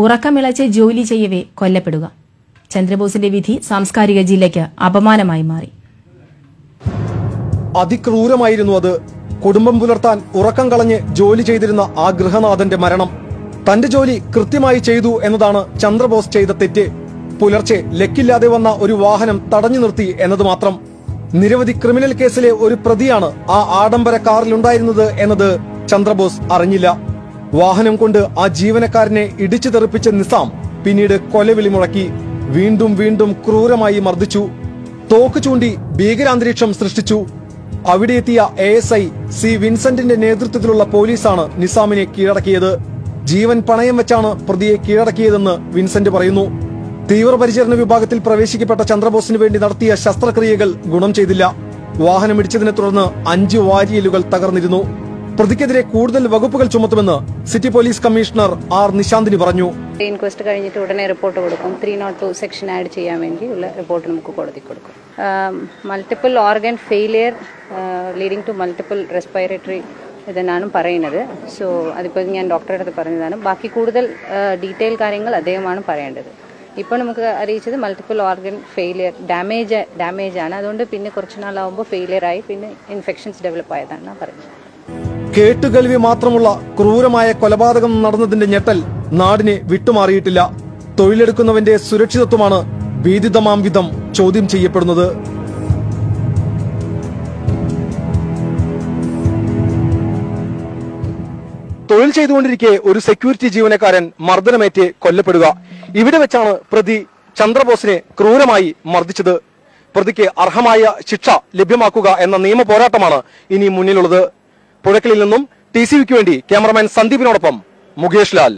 ഉറക്കമിളച്ച് ജോലി ചെയ്യവേ കൊല്ലപ്പെടുക. ചന്ദ്രബോസിന്റെ വിധി സാംസ്കാരിക ജില്ലയ്ക്ക് അപമാനമായി മാറി. അതിക്രൂരമായിരുന്നു അത്. കുടുംബം പുലർത്താൻ ഉറക്കം കളഞ്ഞ് ജോലി ചെയ്തിരുന്ന ആ ഗൃഹനാഥന്റെ മരണം. തന്റെ ജോലി കൃത്യമായി ചെയ്തു എന്നതാണ് ചന്ദ്രബോസ് ചെയ്ത തെറ്റ്. പുലർച്ചെ ലക്കില്ലാതെ വന്ന ഒരു വാഹനം തടഞ്ഞു നിർത്തി എന്നത് മാത്രം. നിരവധി ക്രിമിനൽ കേസിലെ ഒരു പ്രതിയാണ് ആ ആഡംബര കാറിലുണ്ടായിരുന്നത് എന്നത് ചന്ദ്രബോസ് അറിഞ്ഞില്ല. വാഹനം കൊണ്ട് ആ ജീവനക്കാരനെ ഇടിച്ചു തെറിപ്പിച്ച നിസാം പിന്നീട് കൊലവിളി മുഴക്കി. വീണ്ടും വീണ്ടും ക്രൂരമായി മർദ്ദിച്ചു. തോക്ക് ചൂണ്ടി ഭീകരാന്തരീക്ഷം സൃഷ്ടിച്ചു. അവിടെ എത്തിയ ASI സി വിൻസെന്റിന്റെ നേതൃത്വത്തിലുള്ള പോലീസാണ് നിസാമിനെ കീഴടക്കിയത്. ജീവൻ പണയം വെച്ചാണ് പ്രതിയെ കീഴടക്കിയതെന്ന് വിൻസെന്റ് പറയുന്നു. തീവ്രപരിചരണ വിഭാഗത്തിൽ പ്രവേശിക്കപ്പെട്ട ചന്ദ്രബോസിന് വേണ്ടി നടത്തിയ ശസ്ത്രക്രിയകൾ ഗുണം ചെയ്തില്ല. വാഹനമിടിച്ചതിനെ തുടർന്ന് 5 വാരിയലുകൾ തകർന്നിരുന്നു. പ്രതിക്കെതിരെ കൂടുതൽ വകുപ്പുകൾ ചുമത്തുമെന്ന് city police commissioner R Nishanthini പറഞ്ഞു. ഇൻക്വസ്റ്റ് കഴിഞ്ഞിട്ട് ഉടനെ റിപ്പോർട്ട് കൊടുക്കും. 302 സെക്ഷൻ ആഡ് ചെയ്യാൻ വേണ്ടിയുള്ള റിപ്പോർട്ട് നമുക്ക് കോടതി കൊടുക്കും. Multiple organ failure leading to multiple respiratory ഇതെന്നാണ് പറയുന്നത്. സോ അതിപ്പോൾ ഞാൻ ഡോക്ടറുടെ അടുത്ത് പറഞ്ഞതാണ്. ബാക്കി കൂടുതൽ ഡീറ്റെയിൽ കാര്യങ്ങൾ അദ്ദേഹമാണ് പറയേണ്ടത്. ഇപ്പോൾ നമുക്ക് അറിയിച്ചത് മൾട്ടിപ്പിൾ ഓർഗൻ ഫെയിലിയർ ഡാമേജ് ആണ്. അതുകൊണ്ട് പിന്നെ കുറച്ച് നാളാവുമ്പോൾ ഫെയിലിയർ ആയി പിന്നെ ഇൻഫെക്ഷൻസ് ഡെവലപ്പ് ആയതാണ് പറയുന്നത്. കേട്ടുകേൾവി മാത്രമുള്ള ക്രൂരമായ കൊലപാതകം നടന്നതിന്റെ ഞെട്ടൽ നാടിനെ വിട്ടുമാറിയിട്ടില്ല. തൊഴിലെടുക്കുന്നവന്റെ സുരക്ഷിതത്വമാണ് ഭീതിതമാം വിധം ചോദ്യം ചെയ്യപ്പെടുന്നത്. തൊഴിൽ ചെയ്തുകൊണ്ടിരിക്കെ ഒരു സെക്യൂരിറ്റി ജീവനക്കാരൻ മർദ്ദനമേറ്റ് കൊല്ലപ്പെടുക. ഇവിടെ വെച്ചാണ് പ്രതി ചന്ദ്രബോസിനെ ക്രൂരമായി മർദ്ദിച്ചത്. പ്രതിക്ക് അർഹമായ ശിക്ഷ ലഭ്യമാക്കുക എന്ന നിയമ പോരാട്ടമാണ് ഇനി മുന്നിലുള്ളത്. പുഴയ്ക്കലിൽ നിന്നും TCVക്ക് വേണ്ടി ക്യാമറമാൻ സന്ദീപിനോടൊപ്പം മുകേഷ് ലാൽ.